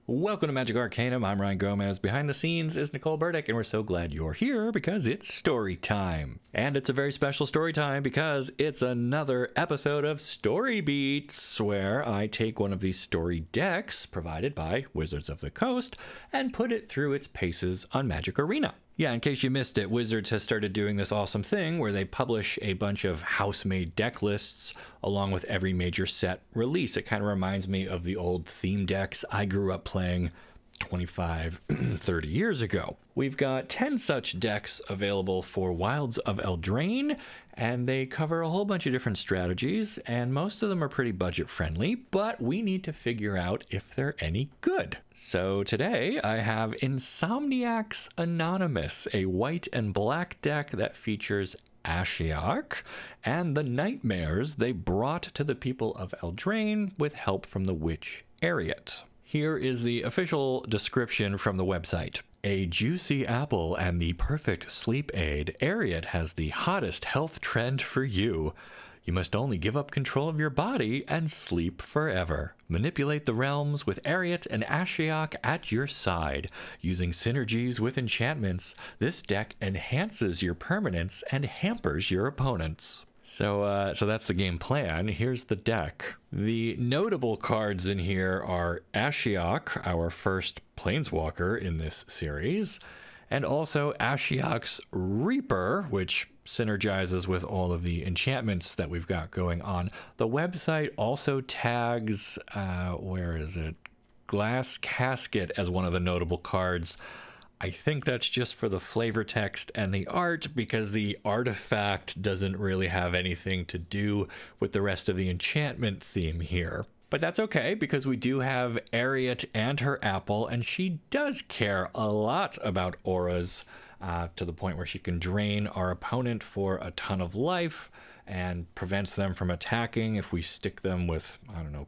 Welcome to Magic Arcanum. I'm Ryan Gomez. Behind the scenes is Nicole Burdick, and we're so glad you're here because it's story time. And it's a very special story time because it's another episode of Story Beats, where I take one of these story decks provided by Wizards of the Coast and put it through its paces on Magic Arena. Yeah, in case you missed it, Wizards has started doing this awesome thing where they publish a bunch of house-made deck lists along with every major set release. It kind of reminds me of the old theme decks I grew up playing 25, 30 years ago. We've got 10 such decks available for Wilds of Eldraine, and they cover a whole bunch of different strategies, and most of them are pretty budget friendly, but we need to figure out if they're any good. So today I have Insomniacs Anonymous, a white and black deck that features Ashiok and the nightmares they brought to the people of Eldraine with help from the witch Eriette. Here is the official description from the website. A juicy apple and the perfect sleep aid, Eriette has the hottest health trend for you. You must only give up control of your body and sleep forever. Manipulate the realms with Eriette and Ashiok at your side. Using synergies with enchantments, this deck enhances your permanence and hampers your opponents. So that's the game plan. Here's the deck. The notable cards in here are Ashiok, our first planeswalker in this series, and also Ashiok's Reaper, which synergizes with all of the enchantments that we've got going on. The website also tags, Glass Casket as one of the notable cards. I think that's just for the flavor text and the art because the artifact doesn't really have anything to do with the rest of the enchantment theme here. But that's okay because we do have Eriette and her apple, and she does care a lot about auras to the point where she can drain our opponent for a ton of life and prevents them from attacking if we stick them with,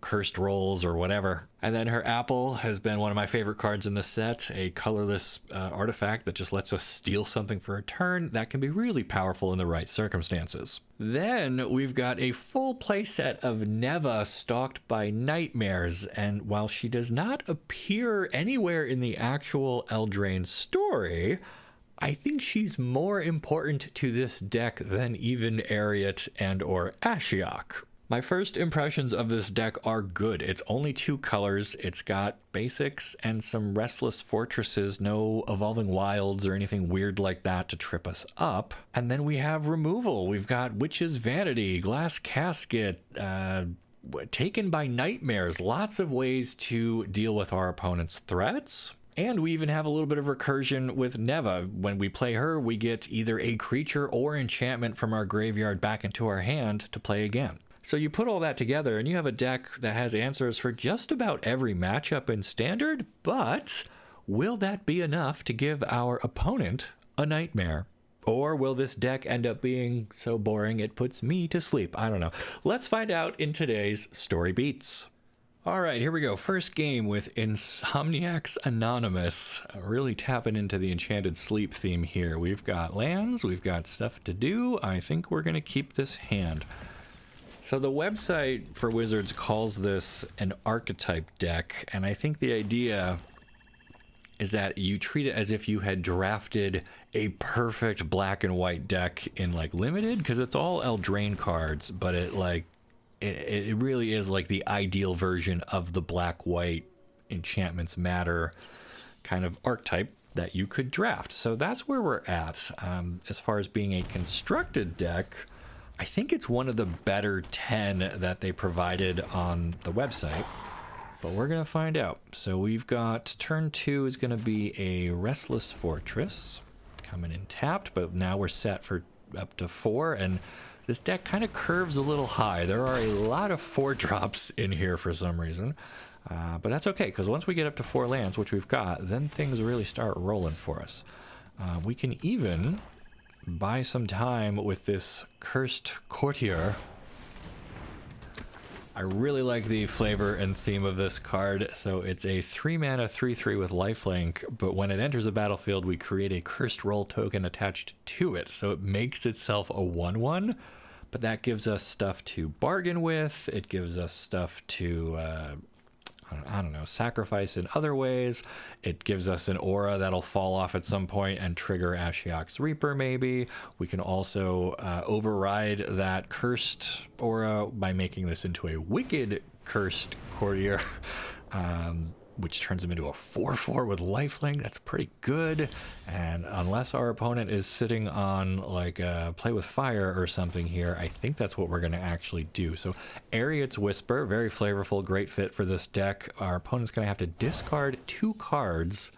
cursed rolls or whatever. And then her apple has been one of my favorite cards in the set, a colorless artifact that just lets us steal something for a turn. That can be really powerful in the right circumstances. Then we've got a full playset of Neva stalked by nightmares, and while she does not appear anywhere in the actual Eldraine story, I think she's more important to this deck than even Eriette and or Ashiok. My first impressions of this deck are good. It's only 2 colors. It's got basics and some restless fortresses, no evolving wilds or anything weird like that to trip us up. And then we have removal. We've got Witch's Vanity, Glass Casket, taken by nightmares. Lots of ways to deal with our opponent's threats. And we even have a little bit of recursion with Neva. When we play her, we get either a creature or enchantment from our graveyard back into our hand to play again. So you put all that together and you have a deck that has answers for just about every matchup in Standard, but will that be enough to give our opponent a nightmare? Or will this deck end up being so boring it puts me to sleep? I don't know. Let's find out in today's Story Beats. All right, here we go. First game with Insomniacs Anonymous. Really tapping into the enchanted sleep theme here. We've got lands, we've got stuff to do. I think we're going to keep this hand. So the website for Wizards calls this an archetype deck, and I think the idea is that you treat it as if you had drafted a perfect black and white deck in like Limited, because it's all Eldraine cards, but it really is like the ideal version of the black-white enchantments matter kind of archetype that you could draft. So that's where we're at. As far as being a constructed deck, I think it's one of the better 10 that they provided on the website, but we're going to find out. So we've got turn 2 is going to be a Restless Fortress coming in tapped, but now we're set for up to 4, and this deck kind of curves a little high. There are a lot of 4-drops in here for some reason, but that's okay, because once we get up to 4 lands, which we've got, then things really start rolling for us. We can even buy some time with this Cursed Courtier. I really like the flavor and theme of this card. So it's a 3-mana 3/3 with lifelink, but when it enters the battlefield, we create a cursed roll token attached to it. So it makes itself a 1/1, but that gives us stuff to bargain with. It gives us stuff to I don't know, sacrifice in other ways. It gives us an aura that'll fall off at some point and trigger Ashiok's Reaper, maybe. We can also override that cursed aura by making this into a wicked cursed courtier, which turns him into a 4/4 with lifelink. That's pretty good. And unless our opponent is sitting on like play with fire or something here, I think that's what we're going to actually do. So Eriette's Whisper, very flavorful, great fit for this deck. Our opponent's going to have to discard 2 cards,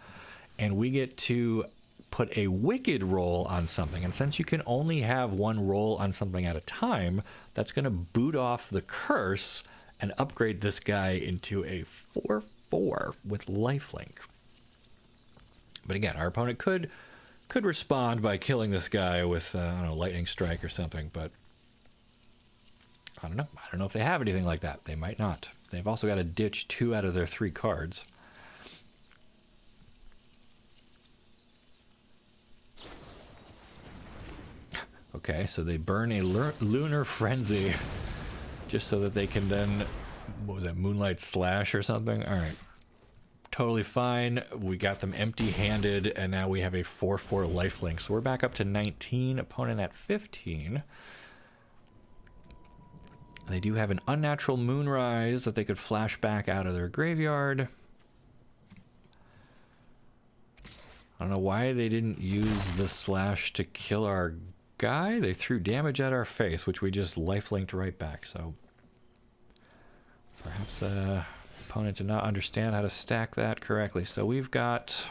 and we get to put a wicked roll on something. And since you can only have 1 roll on something at a time, that's going to boot off the curse and upgrade this guy into a 4/4 with lifelink. But again, our opponent could respond by killing this guy with I don't know, lightning strike or something, but I don't know if they have anything like that. They might not. They've also got to ditch 2 out of their 3 cards. Okay, so they burn a lunar frenzy just so that they can then, what was that, Moonlight Slash or something? All right. Totally fine. We got them empty-handed, and now we have a 4/4 lifelink. So we're back up to 19, opponent at 15. They do have an unnatural Moonrise that they could flash back out of their graveyard. I don't know why they didn't use the slash to kill our guy. They threw damage at our face, which we just lifelinked right back. So perhaps opponent did not understand how to stack that correctly. So we've got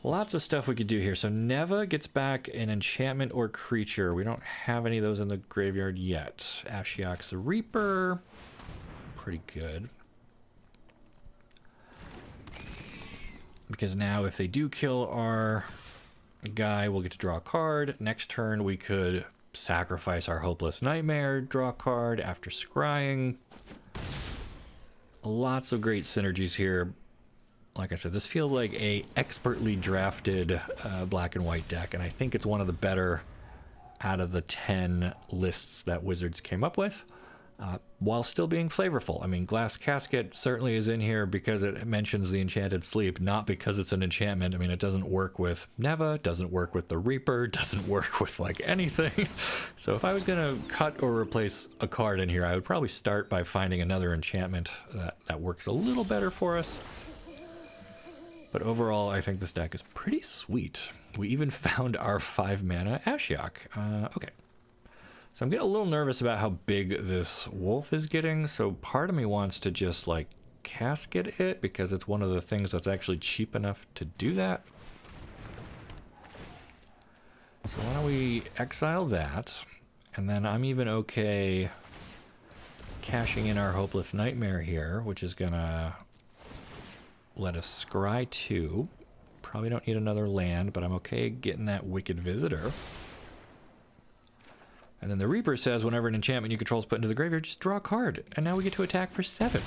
lots of stuff we could do here. So Neva gets back an enchantment or creature. We don't have any of those in the graveyard yet. Ashiok's Reaper, pretty good. Because now if they do kill our guy, we'll get to draw a card. Next turn we could sacrifice our Hopeless Nightmare, draw a card after scrying. Lots of great synergies here. Like I said, this feels like a expertly drafted black and white deck, and I think it's one of the better out of the 10 lists that Wizards came up with, while still being flavorful. I mean, Glass Casket certainly is in here because it mentions the Enchanted Sleep, not because it's an enchantment. I mean, it doesn't work with Neva, doesn't work with the Reaper, doesn't work with like anything. So if I was going to cut or replace a card in here, I would probably start by finding another enchantment that works a little better for us. But overall, I think this deck is pretty sweet. We even found our 5-mana Ashiok. Okay. So I'm getting a little nervous about how big this wolf is getting. So part of me wants to just like casket it because it's one of the things that's actually cheap enough to do that. So why don't we exile that? And then I'm even okay cashing in our Hopeless Nightmare here, which is gonna let us scry 2. Probably don't need another land, but I'm okay getting that Wicked Visitor. And then the Reaper says whenever an enchantment you control is put into the graveyard, just draw a card. And now we get to attack for 7.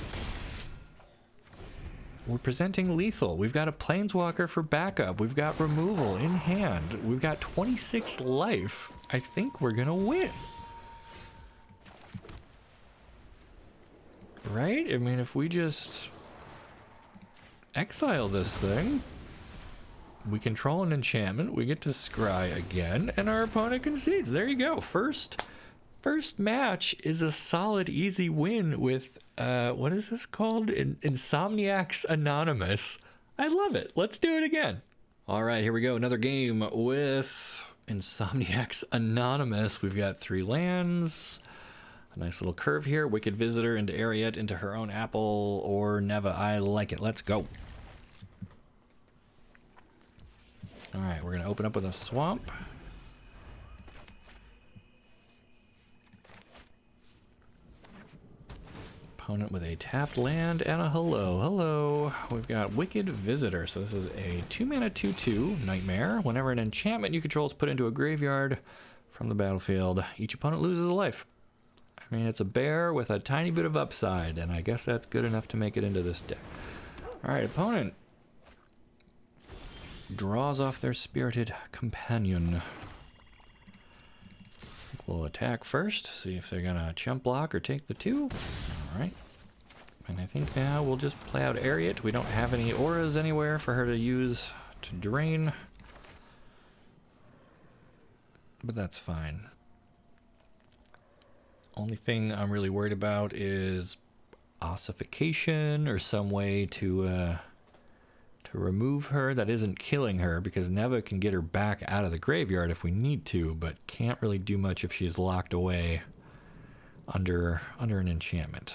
We're presenting lethal. We've got a planeswalker for backup. We've got removal in hand. We've got 26 life. I think we're gonna win. Right? I mean, if we just exile this thing, we control an enchantment, we get to scry again, and our opponent concedes. There you go. First match is a solid, easy win with, what is this called? Insomniacs Anonymous. I love it. Let's do it again. All right, here we go. Another game with Insomniacs Anonymous. We've got 3 lands. A nice little curve here. Wicked Visitor into Eriette, into her own apple, or Neva. I like it. Let's go. All right, we're going to open up with a swamp. Opponent with a tapped land and a hello. Hello. We've got Wicked Visitor. So this is a 2-mana 2/2 Nightmare. Whenever an enchantment you control is put into a graveyard from the battlefield, each opponent loses a life. I mean, it's a bear with a tiny bit of upside, and I guess that's good enough to make it into this deck. All right, opponent draws off their Spirited Companion. We'll attack first, see if they're gonna chump block or take the 2. All right. And I think now we'll just play out Eriette. We don't have any auras anywhere for her to use to drain. But that's fine. Only thing I'm really worried about is ossification or some way to remove her that isn't killing her, because Neva can get her back out of the graveyard if we need to, but can't really do much if she's locked away under an enchantment.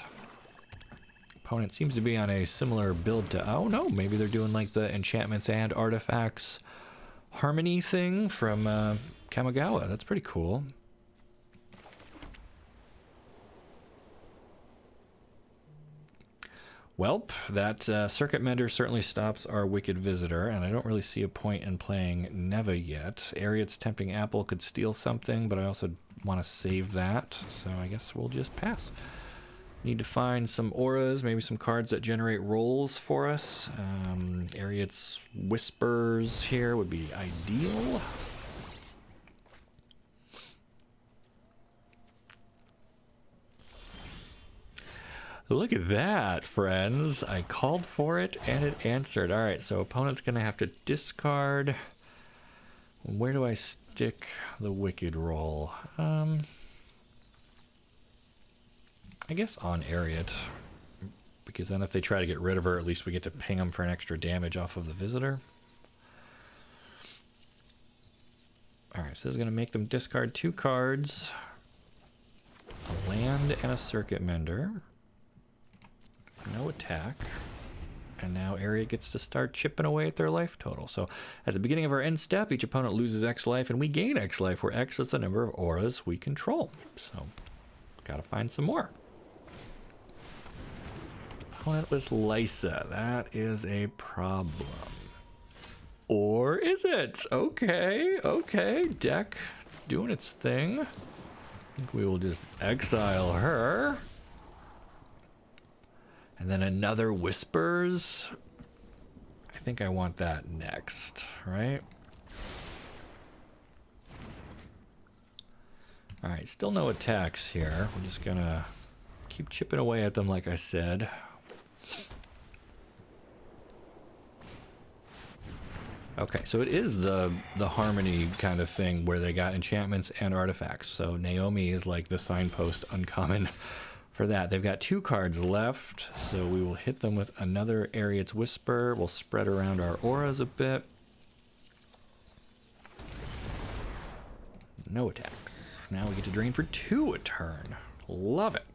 Opponent seems to be on a similar build to, oh no, maybe they're doing like the enchantments and artifacts harmony thing from Kamigawa. That's pretty cool. Welp, that Circuit Mender certainly stops our Wicked Visitor, and I don't really see a point in playing Neva yet. Eriette's Tempting Apple could steal something, but I also want to save that, so I guess we'll just pass. Need to find some auras, maybe some cards that generate rolls for us. Eriette's Whispers here would be ideal. Look at that, friends. I called for it and it answered. All right, so opponent's going to have to discard. Where do I stick the Wicked roll? I guess on Eriette, because then if they try to get rid of her, at least we get to ping them for an extra damage off of the visitor. All right, so this is going to make them discard 2 cards, a land and a Circuit Mender. No attack. And now Eriette gets to start chipping away at their life total. So at the beginning of our end step, each opponent loses X life and we gain X life, where X is the number of auras we control. So gotta find some more. Opponent with Lysa. That is a problem. Or is it? Okay, okay. Deck doing its thing. I think we will just exile her. And then another Whispers. I think I want that next, right? All right, still no attacks here. We're just gonna keep chipping away at them like I said. Okay, so it is the harmony kind of thing where they got enchantments and artifacts. So Naomi is like the signpost uncommon for that. They've got 2 cards left, so we will hit them with another Eriette's Whisper. We'll spread around our auras a bit. No attacks. Now we get to drain for 2 a turn. Love it.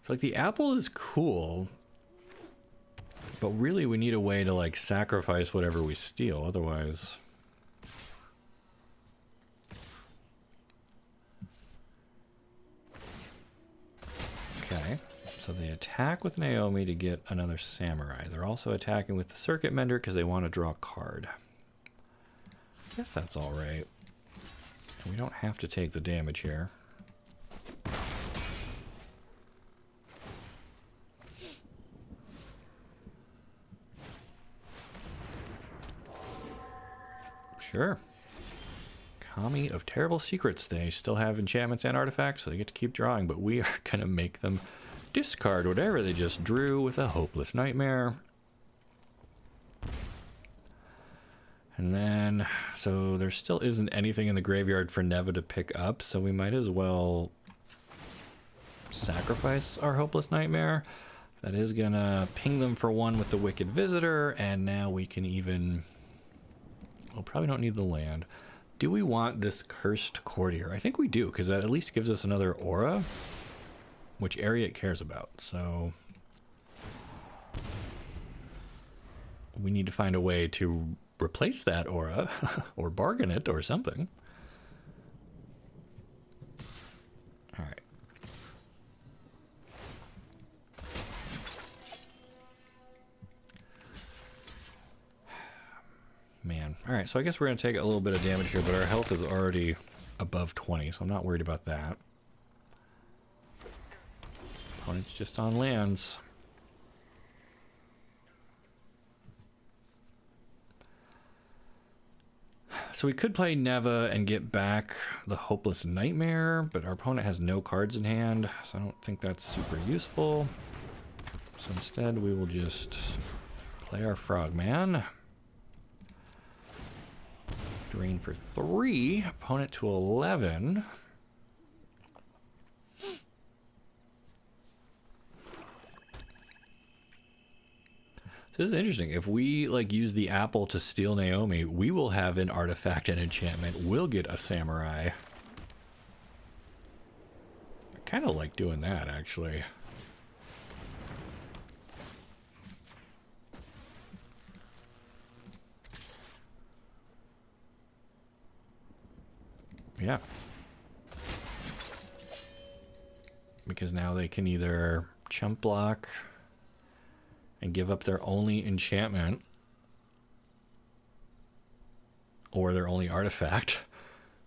So like the apple is cool, but really we need a way to like sacrifice whatever we steal, otherwise. Okay, so they attack with Naomi to get another samurai. They're also attacking with the Circuit Mender because they want to draw a card. I guess that's all right. And we don't have to take the damage here. Sure. Kami of Terrible Secrets. They still have enchantments and artifacts, so they get to keep drawing, but we are going to make them discard whatever they just drew with a Hopeless Nightmare. And then, so there still isn't anything in the graveyard for Neva to pick up, so we might as well sacrifice our Hopeless Nightmare. That is going to ping them for 1 with the Wicked Visitor, and now we can even... Well, probably don't need the land. Do we want this Cursed Courtier? I think we do, because that at least gives us another aura, which Eriette cares about. So we need to find a way to replace that aura, or bargain it, or something. All right. Man. All right, so I guess we're going to take a little bit of damage here, but our health is already above 20, so I'm not worried about that. Opponent's just on lands. So we could play Neva and get back the Hopeless Nightmare, but our opponent has no cards in hand, so I don't think that's super useful. So instead we will just play our Frogman. Drain for 3, opponent to 11. So this is interesting. If we like use the apple to steal Naomi, we will have an artifact and enchantment. We'll get a samurai. I kind of like doing that, actually. Yeah. Because now they can either chump block and give up their only enchantment or their only artifact,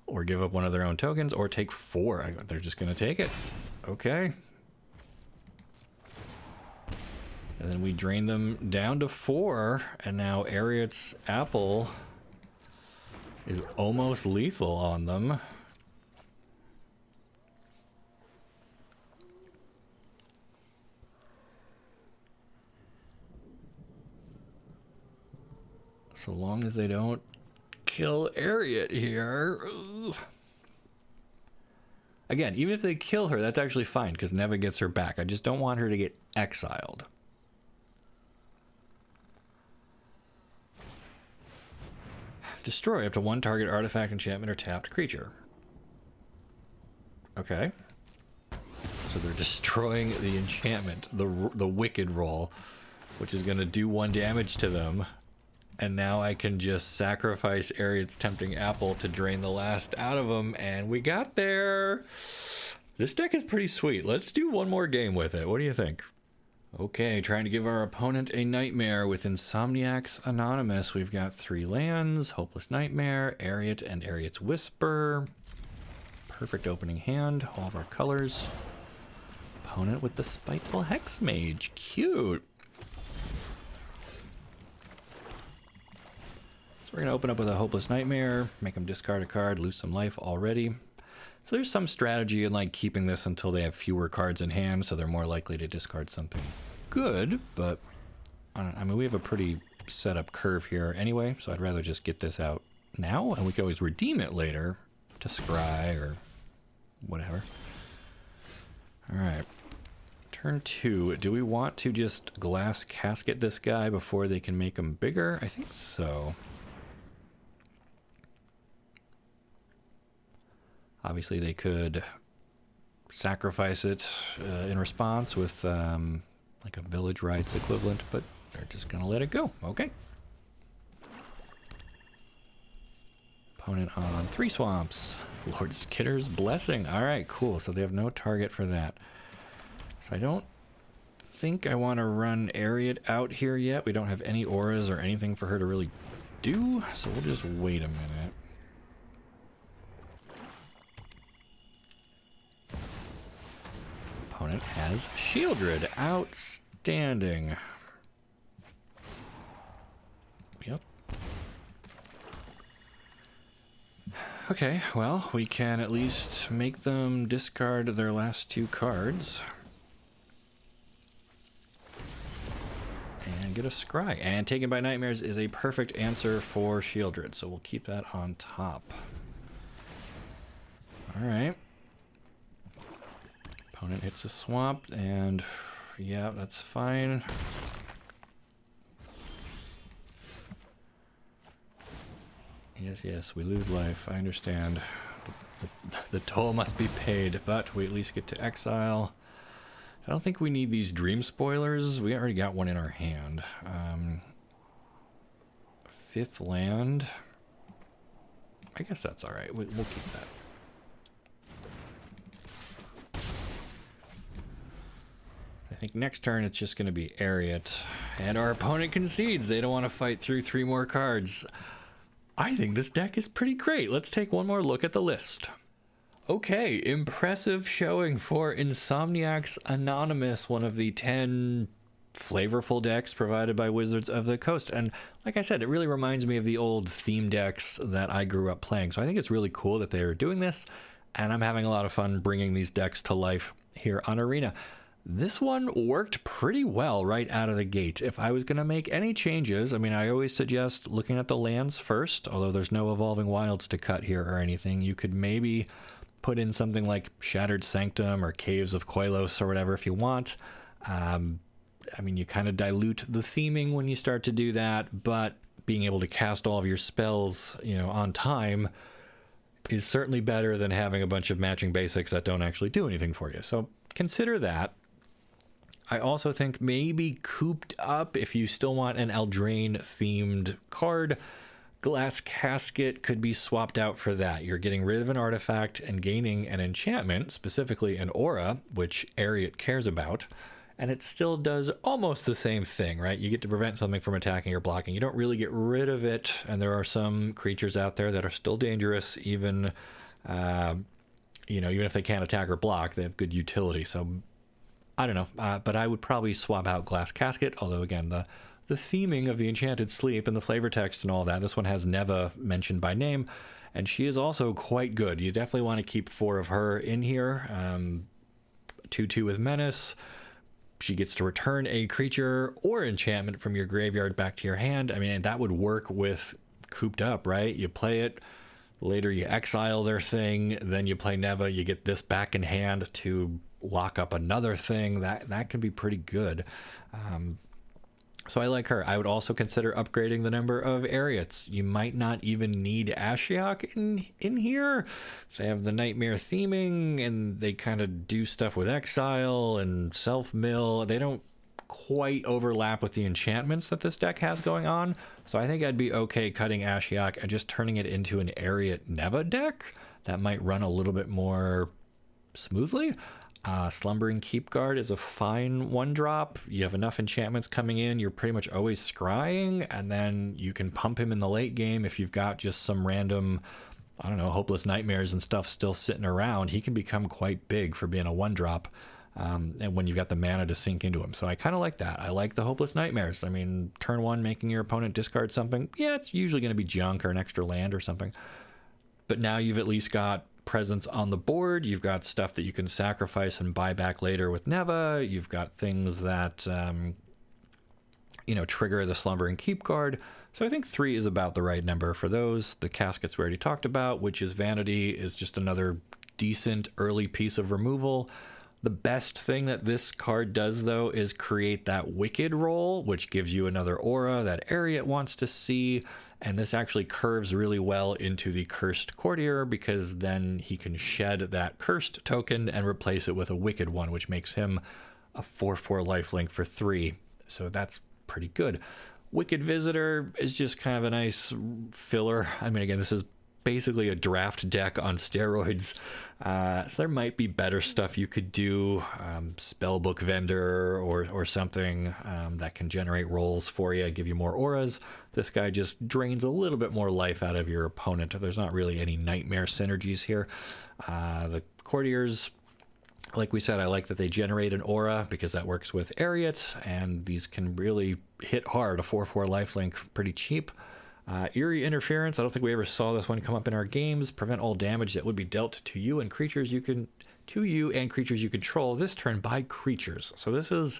or give up one of their own tokens, or take 4. They're just gonna take it. Okay. And then we drain them down to 4, and now Eriette's apple is almost lethal on them. So long as they don't kill Eriette here. Ugh. Again, even if they kill her, that's actually fine, because Neva gets her back. I just don't want her to get exiled. Destroy up to 1 target artifact, enchantment, or tapped creature. Okay. So they're destroying the enchantment, the wicked roll, which is going to do 1 damage to them. And now I can just sacrifice Eriette's Tempting Apple to drain the last out of them, and we got there! This deck is pretty sweet. Let's do 1 more game with it. What do you think? Okay, trying to give our opponent a nightmare with Insomniacs Anonymous. We've got 3 lands, Hopeless Nightmare, Eriette and Eriette's Whisper. Perfect opening hand, all of our colors. Opponent with the Spiteful Hex Mage. Cute! We're going to open up with a Hopeless Nightmare, make them discard a card, lose some life already. So there's some strategy in like keeping this until they have fewer cards in hand, so they're more likely to discard something good, but I mean, we have a pretty set up curve here anyway, so I'd rather just get this out now, and we can always redeem it later to scry or whatever. All right. Turn 2. Do we want to just glass casket this guy before they can make him bigger? I think so. Obviously, they could sacrifice it in response with like a village rights equivalent, but they're just going to let it go. Okay. Opponent on 3 swamps. Lord Skitter's Blessing. All right, cool. So they have no target for that. So I don't think I want to run Eriette out here yet. We don't have any auras or anything for her to really do, so we'll just wait a minute. Opponent has Shieldred. Outstanding. Yep. Okay, well, we can at least make them discard their last 2 cards. And get a scry. And Taken by Nightmares is a perfect answer for Shieldred, so we'll keep that on top. Alright. Opponent hits a swamp, and yeah, that's fine. Yes, we lose life. I understand. The toll must be paid, but we at least get to exile. I don't think we need these dream spoilers. We already got one in our hand. 5th land. I guess that's all right. We'll keep that. I think next turn it's just going to be Eriette, and our opponent concedes. They don't want to fight through 3 more cards. I think this deck is pretty great. Let's take one more look at the list. Okay, impressive showing for Insomniacs Anonymous, one of the 10 flavorful decks provided by Wizards of the Coast. And like I said, it really reminds me of the old theme decks that I grew up playing. So I think it's really cool that they're doing this, and I'm having a lot of fun bringing these decks to life here on Arena. This one worked pretty well right out of the gate. If I was going to make any changes, I mean, I always suggest looking at the lands first, although there's no Evolving Wilds to cut here or anything. You could maybe put in something like Shattered Sanctum or Caves of Koilos or whatever if you want. I mean, you kind of dilute the theming when you start to do that, but being able to cast all of your spells, you know, on time is certainly better than having a bunch of matching basics that don't actually do anything for you. So consider that. I also think maybe cooped up, if you still want an Eldraine themed card, Glass Casket could be swapped out for that. You're getting rid of an artifact and gaining an enchantment, specifically an aura, which Eriette cares about, and it still does almost the same thing, right? You get to prevent something from attacking or blocking. You don't really get rid of it, and there are some creatures out there that are still dangerous, even even if they can't attack or block, they have good utility. So I don't know, but I would probably swap out Glass Casket, although again, the theming of the Enchanted Sleep and the flavor text and all that, this one has Neva mentioned by name, and she is also quite good. You definitely want to keep 4 of her in here. 2/2 with Menace. She gets to return a creature or enchantment from your graveyard back to your hand. I mean, that would work with cooped up, right? You play it, later you exile their thing, then you play Neva, you get this back in hand to lock up another thing. That can be pretty good. So I like her. I would also consider upgrading the number of Eriettes. You might not even need Ashiok in here. They have the nightmare theming, and they kind of do stuff with exile and self-mill. They don't quite overlap with the enchantments that this deck has going on. So I think I'd be okay cutting Ashiok and just turning it into an Eriette Neva deck that might run a little bit more smoothly. Slumbering Keepguard is a fine 1-drop. You have enough enchantments coming in, you're pretty much always scrying, and then you can pump him in the late game if you've got just some random, I don't know, Hopeless Nightmares and stuff still sitting around. He can become quite big for being a 1-drop, and when you've got the mana to sink into him. So I kind of like that. I like the Hopeless Nightmares. I mean, turn 1, making your opponent discard something, yeah, it's usually going to be junk or an extra land or something. But now you've at least got presence on the board. You've got stuff that you can sacrifice and buy back later with Neva. You've got things that trigger the Slumbering Keepguard. So I think 3 is about the right number for those. The Caskets we already talked about, which is Vanity, is just another decent early piece of removal. The best thing that this card does, though, is create that Wicked roll, which gives you another aura that Eriette wants to see. And this actually curves really well into the Cursed Courtier, because then he can shed that Cursed token and replace it with a Wicked one, which makes him a 4/4 lifelink for 3. So that's pretty good. Wicked Visitor is just kind of a nice filler. I mean, again, this is basically a draft deck on steroids. So there might be better stuff you could do, Spellbook Vendor or something that can generate rolls for you, give you more auras. This guy just drains a little bit more life out of your opponent. There's not really any nightmare synergies here. The Courtiers, like we said, I like that they generate an aura because that works with Eriette, and these can really hit hard. A 4/4 lifelink, pretty cheap. Eerie Interference, I don't think we ever saw this one come up in our games. Prevent all damage that would be dealt to you and creatures you control this turn by creatures. So this is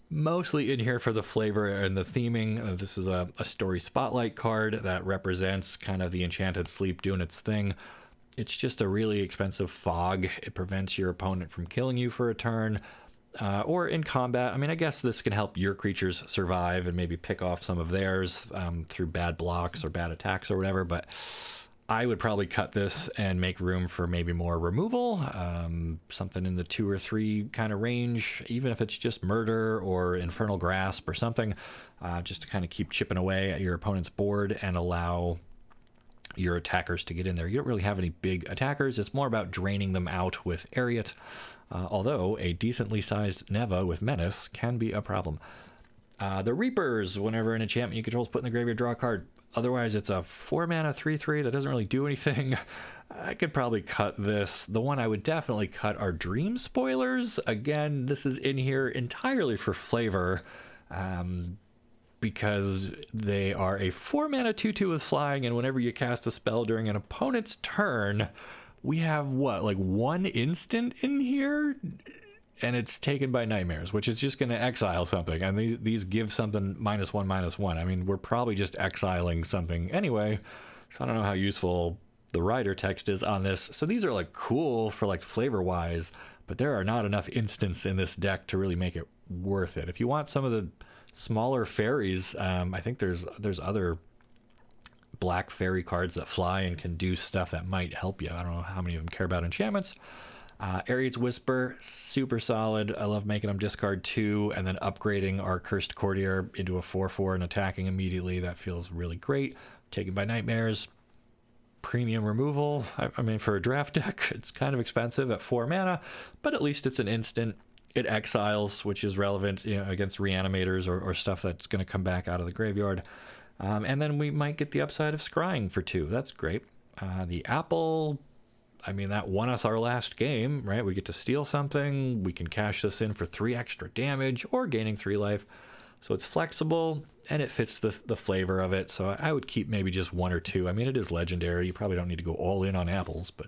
mostly in here for the flavor and the theming. This is a story spotlight card that represents kind of the Enchanted Sleep doing its thing. It's just a really expensive fog. It prevents your opponent from killing you for a turn. Or in combat. I mean, I guess this can help your creatures survive and maybe pick off some of theirs through bad blocks or bad attacks or whatever, but I would probably cut this and make room for maybe more removal, something in the 2 or 3 kind of range, even if it's just Murder or Infernal Grasp or something, just to kind of keep chipping away at your opponent's board and allow your attackers to get in there. You don't really have any big attackers. It's more about draining them out with Eriette. Although a decently sized Neva with Menace can be a problem. The Reapers, whenever an enchantment you control is put in the graveyard, draw a card. Otherwise, it's a 4-mana 3/3 that doesn't really do anything. I could probably cut this. The one I would definitely cut are Dream Spoilers. Again, this is in here entirely for flavor, because they are a 4-mana 2/2 with flying, and whenever you cast a spell during an opponent's turn, we have what, like 1 instant in here? And it's taken by nightmares, which is just going to exile something. And these give something -1/-1. I mean, we're probably just exiling something anyway. So I don't know how useful the rider text is on this. So these are like cool for like flavor wise, but there are not enough instants in this deck to really make it worth it. If you want some of the smaller fairies, I think there's other black fairy cards that fly and can do stuff that might help you. I don't know how many of them care about enchantments. Eriett's Whisper, super solid. I love making them discard 2 and then upgrading our Cursed Courtier into a 4/4 and attacking immediately. That feels really great. Taken by Nightmares, premium removal. I mean, for a draft deck, it's kind of expensive at 4 mana, but at least it's an instant. It exiles, which is relevant, you know, against reanimators or stuff that's going to come back out of the graveyard. And then we might get the upside of scrying for 2. That's great. The Apple, I mean, that won us our last game, right? We get to steal something. We can cash this in for 3 extra damage or gaining 3 life. So it's flexible and it fits the flavor of it. So I would keep maybe just 1 or 2. I mean, it is legendary. You probably don't need to go all in on apples, but...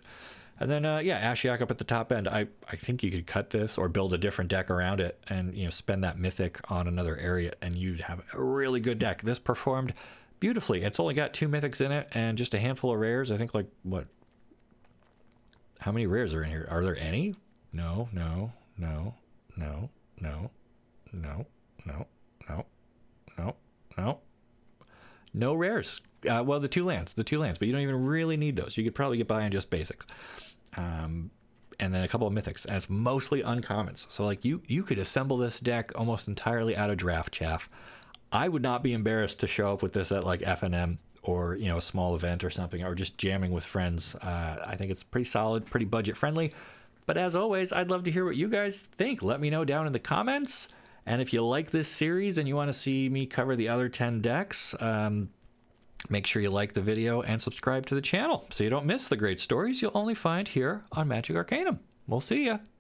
And then, yeah, Ashiok up at the top end. I think you could cut this or build a different deck around it and, you know, spend that mythic on another Eriette and you'd have a really good deck. This performed beautifully. It's only got 2 mythics in it and just a handful of rares. I think, like, what? How many rares are in here? Are there any? No, no, no, no, no, no, no, no, no, no. No rares. Well, the two lands, but you don't even really need those. You could probably get by on just basics. And then a couple of mythics, and it's mostly uncommons. So like you could assemble this deck almost entirely out of draft chaff. I would not be embarrassed to show up with this at like FNM or, you know, a small event or something, or just jamming with friends. I think it's pretty solid, pretty budget friendly. But as always, I'd love to hear what you guys think. Let me know down in the comments. And if you like this series and you want to see me cover the other 10 decks, make sure you like the video and subscribe to the channel so you don't miss the great stories you'll only find here on Magic Arcanum. We'll see ya.